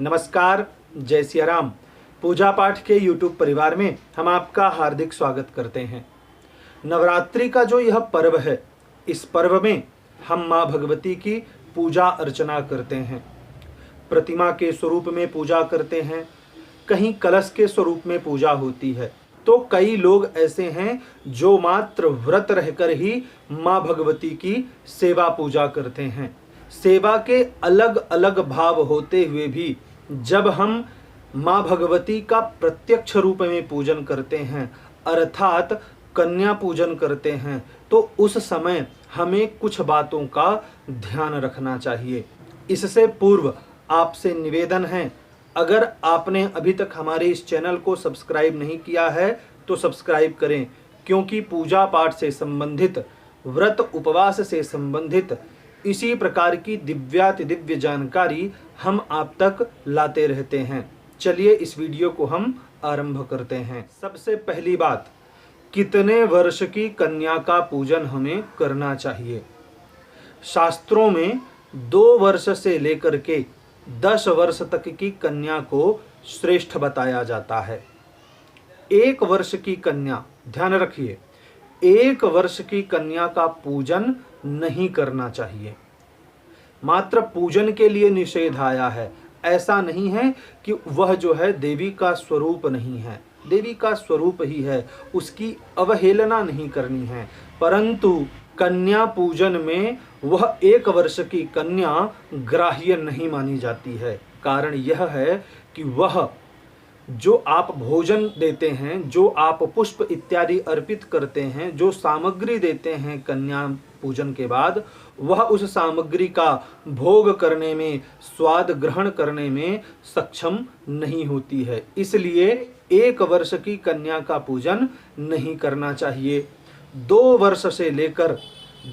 नमस्कार, जय सिया राम। पूजा पाठ के YouTube परिवार में हम आपका हार्दिक स्वागत करते हैं। नवरात्रि का जो यह पर्व है, इस पर्व में हम माँ भगवती की पूजा अर्चना करते हैं। प्रतिमा के स्वरूप में पूजा करते हैं, कहीं कलश के स्वरूप में पूजा होती है। तो कई लोग ऐसे हैं जो मात्र व्रत रहकर ही माँ भगवती की सेवा पूजा करते हैं। सेवा के अलग अलग भाव होते हुए भी जब हम माँ भगवती का प्रत्यक्ष रूप में पूजन करते हैं, अर्थात कन्या पूजन करते हैं, तो उस समय हमें कुछ बातों का ध्यान रखना चाहिए। इससे पूर्व आपसे निवेदन है, अगर आपने अभी तक हमारे इस चैनल को सब्सक्राइब नहीं किया है तो सब्सक्राइब करें, क्योंकि पूजा पाठ से संबंधित, व्रत उपवास से संबंधित इसी प्रकार की दिव्याति दिव्य जानकारी हम आप तक लाते रहते हैं। चलिए इस वीडियो को हम आरंभ करते हैं। सबसे पहली बात, कितने वर्ष की कन्या का पूजन हमें करना चाहिए? शास्त्रों में 2 वर्ष से लेकर के 10 वर्ष तक की कन्या को श्रेष्ठ बताया जाता है। 1 वर्ष की कन्या, ध्यान रखिए, 1 वर्ष की कन्या का पूजन नहीं करना चाहिए। मात्र पूजन के लिए निषेध आया है, ऐसा नहीं है कि वह जो है देवी का स्वरूप नहीं है, देवी का स्वरूप ही है, उसकी अवहेलना नहीं करनी है। परंतु कन्या पूजन में वह 1 वर्ष की कन्या ग्राह्य नहीं मानी जाती है। कारण यह है कि वह जो आप भोजन देते हैं, जो आप पुष्प इत्यादि अर्पित करते हैं, जो सामग्री देते हैं कन्या पूजन के बाद, वह उस सामग्री का भोग करने में, स्वाद ग्रहण करने में सक्षम नहीं होती है। इसलिए 1 वर्ष की कन्या का पूजन नहीं करना चाहिए। 2 वर्ष से लेकर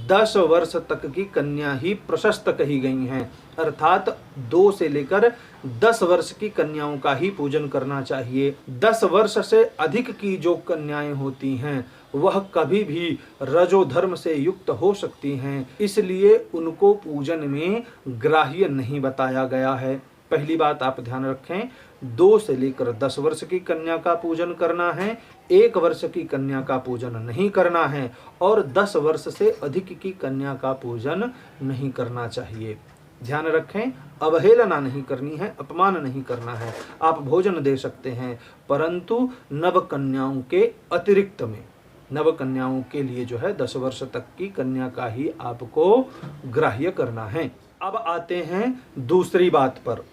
10 वर्ष तक की कन्या ही प्रशस्त कही गई हैं, अर्थात 2 से लेकर 10 वर्ष की कन्याओं का ही पूजन करना चाहिए। 10 वर्ष से अधिक की जो कन्याएं होती हैं वह कभी भी रजो धर्म से युक्त हो सकती हैं, इसलिए उनको पूजन में ग्राह्य नहीं बताया गया है। पहली बात आप ध्यान रखें, 2 से लेकर 10 वर्ष की कन्या का पूजन करना है, 1 वर्ष की कन्या का पूजन नहीं करना है, और 10 वर्ष से अधिक की कन्या का पूजन नहीं करना चाहिए। ध्यान रखें, अवहेलना नहीं करनी है, अपमान नहीं करना है। आप भोजन दे सकते हैं, परंतु नव कन्याओं के अतिरिक्त में, नव कन्याओं के लिए जो है 10 वर्ष तक की कन्या का ही आपको ग्राह्य करना है। अब आते हैं दूसरी बात पर।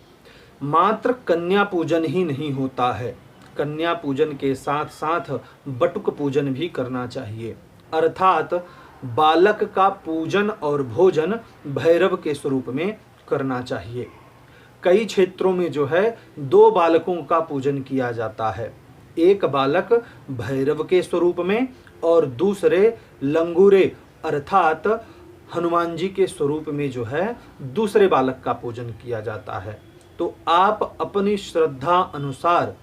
मात्र कन्या पूजन ही नहीं होता है, कन्या पूजन के साथ साथ बटुक पूजन भी करना चाहिए, अर्थात बालक का पूजन और भोजन भैरव के स्वरूप में करना चाहिए। कई क्षेत्रों में जो है 2 बालकों का पूजन किया जाता है, एक बालक भैरव के स्वरूप में और दूसरे लंगूरे अर्थात हनुमान जी के स्वरूप में जो है दूसरे बालक का पूजन किया जाता है। तो आप अपनी श्रद्धा अनुसार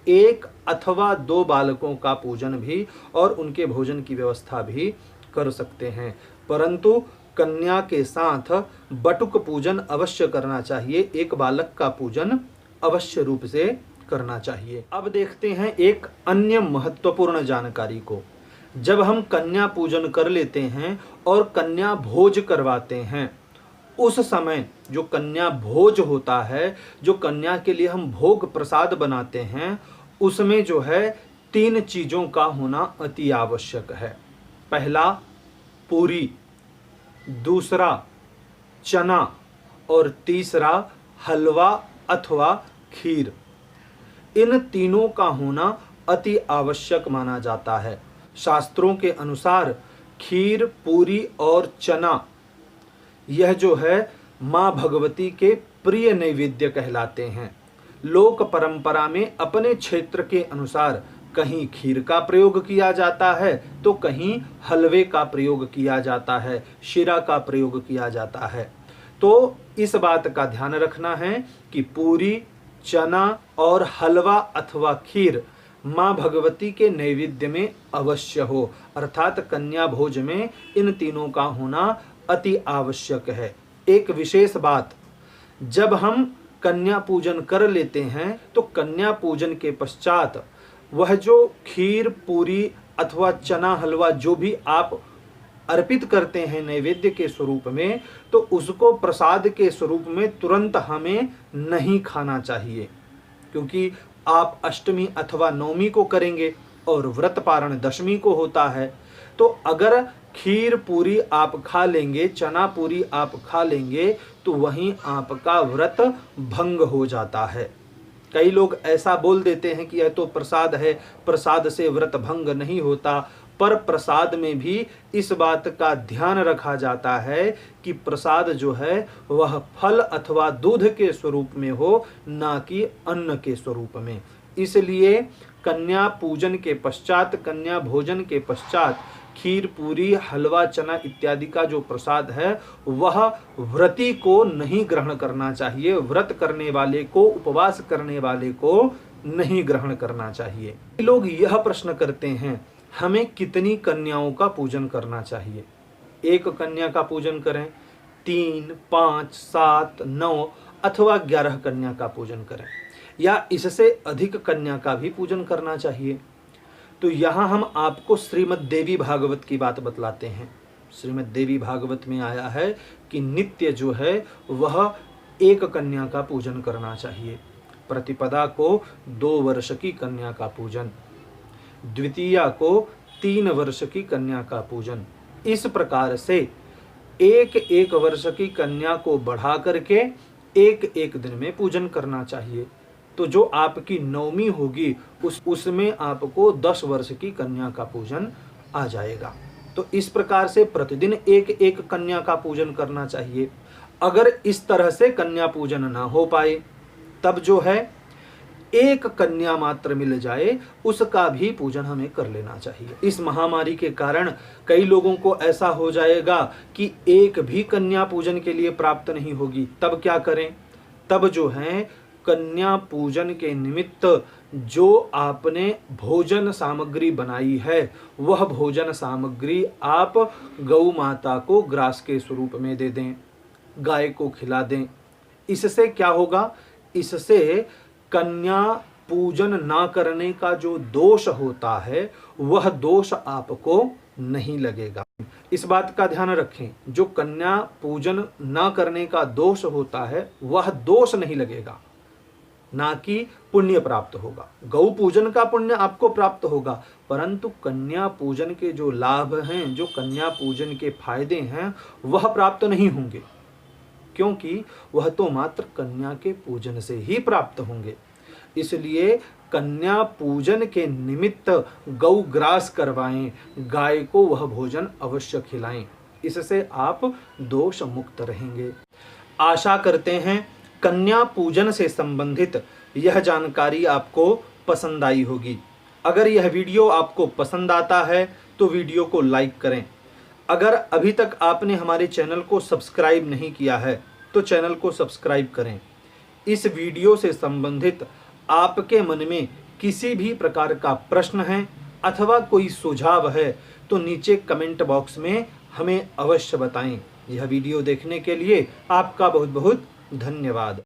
1 अथवा 2 बालकों का पूजन भी और उनके भोजन की व्यवस्था भी कर सकते हैं, परंतु कन्या के साथ बटुक पूजन अवश्य करना चाहिए, 1 बालक का पूजन अवश्य रूप से करना चाहिए। अब देखते हैं एक अन्य महत्वपूर्ण जानकारी को। जब हम कन्या पूजन कर लेते हैं और कन्या भोज करवाते हैं, उस समय जो कन्या भोज होता है, जो कन्या के लिए हम भोग प्रसाद बनाते हैं, उसमें जो है 3 चीजों का होना अति आवश्यक है। पहला पूरी, दूसरा चना और तीसरा हलवा अथवा खीर। इन तीनों का होना अति आवश्यक माना जाता है। शास्त्रों के अनुसार खीर, पूरी और चना यह जो है माँ भगवती के प्रिय नैवेद्य कहलाते हैं। लोक परंपरा में अपने क्षेत्र के अनुसार कहीं खीर का प्रयोग किया जाता है तो कहीं हलवे का प्रयोग किया जाता है, शीरा का प्रयोग किया जाता है। तो इस बात का ध्यान रखना है कि पूरी, चना और हलवा अथवा खीर माँ भगवती के नैवेद्य में अवश्य हो, अर्थात कन्या भोज में इन तीनों का होना अति आवश्यक है। एक विशेष बात, जब हम कन्या पूजन कर लेते हैं तो कन्या पूजन के पश्चात वह जो खीर पूरी अथवा चना हलवा जो भी आप अर्पित करते हैं नैवेद्य के स्वरूप में, तो उसको प्रसाद के स्वरूप में तुरंत हमें नहीं खाना चाहिए, क्योंकि आप अष्टमी अथवा नवमी को करेंगे और व्रत पारण दशमी को होता है। तो अगर खीर पूरी आप खा लेंगे, चना पूरी आप खा लेंगे, तो वहीं आपका व्रत भंग हो जाता है। कई लोग ऐसा बोल देते हैं कि यह तो प्रसाद है, प्रसाद से व्रत भंग नहीं होता, पर प्रसाद में भी इस बात का ध्यान रखा जाता है कि प्रसाद जो है वह फल अथवा दूध के स्वरूप में हो, ना कि अन्न के स्वरूप में। इसलिए कन्या पूजन के पश्चात, कन्या भोजन के पश्चात खीर पूरी हलवा चना इत्यादि का जो प्रसाद है वह व्रती को नहीं ग्रहण करना चाहिए, व्रत करने वाले को, उपवास करने वाले को नहीं ग्रहण करना चाहिए। लोग यह प्रश्न करते हैं हमें कितनी कन्याओं का पूजन करना चाहिए? एक कन्या का पूजन करें, 3, 5, 7, 9 अथवा 11 कन्या का पूजन करें, या इससे अधिक कन्या का भी पूजन करना चाहिए? तो यहाँ हम आपको श्रीमद् देवी भागवत की बात बतलाते हैं। श्रीमद् देवी भागवत में आया है कि नित्य जो है वह एक कन्या का पूजन करना चाहिए। प्रतिपदा को 2 वर्ष की कन्या का पूजन, द्वितीया को 3 वर्ष की कन्या का पूजन, इस प्रकार से 1 वर्ष की कन्या को बढ़ा करके 1 दिन में पूजन करना चाहिए। तो जो आपकी नवमी होगी उसमें आपको 10 वर्ष की कन्या का पूजन आ जाएगा। तो इस प्रकार से प्रतिदिन 1 कन्या का पूजन करना चाहिए। अगर इस तरह से कन्या पूजन ना हो पाए तब जो है 1 कन्या मात्र मिल जाए उसका भी पूजन हमें कर लेना चाहिए। इस महामारी के कारण कई लोगों को ऐसा हो जाएगा कि 1 भी कन्या पूजन के लिए प्राप्त नहीं होगी। तब क्या करें? तब जो है कन्या पूजन के निमित्त जो आपने भोजन सामग्री बनाई है वह भोजन सामग्री आप गौ माता को ग्रास के स्वरूप में दे दें, गाय को खिला दें। इससे क्या होगा? इससे कन्या पूजन ना करने का जो दोष होता है वह दोष आपको नहीं लगेगा। इस बात का ध्यान रखें, जो कन्या पूजन ना करने का दोष होता है वह दोष नहीं लगेगा, ना कि पुण्य प्राप्त होगा। गौ पूजन का पुण्य आपको प्राप्त होगा, परंतु कन्या पूजन के जो लाभ हैं, जो कन्या पूजन के फायदे हैं वह प्राप्त नहीं होंगे, क्योंकि वह तो मात्र कन्या के पूजन से ही प्राप्त होंगे। इसलिए कन्या पूजन के निमित्त गौ ग्रास करवाएं, गाय को वह भोजन अवश्य खिलाएं, इससे आप दोष मुक्त रहेंगे। आशा करते हैं कन्या पूजन से संबंधित यह जानकारी आपको पसंद आई होगी। अगर यह वीडियो आपको पसंद आता है तो वीडियो को लाइक करें। अगर अभी तक आपने हमारे चैनल को सब्सक्राइब नहीं किया है तो चैनल को सब्सक्राइब करें। इस वीडियो से संबंधित आपके मन में किसी भी प्रकार का प्रश्न है अथवा कोई सुझाव है तो नीचे कमेंट बॉक्स में हमें अवश्य बताएं। यह वीडियो देखने के लिए आपका बहुत बहुत धन्यवाद।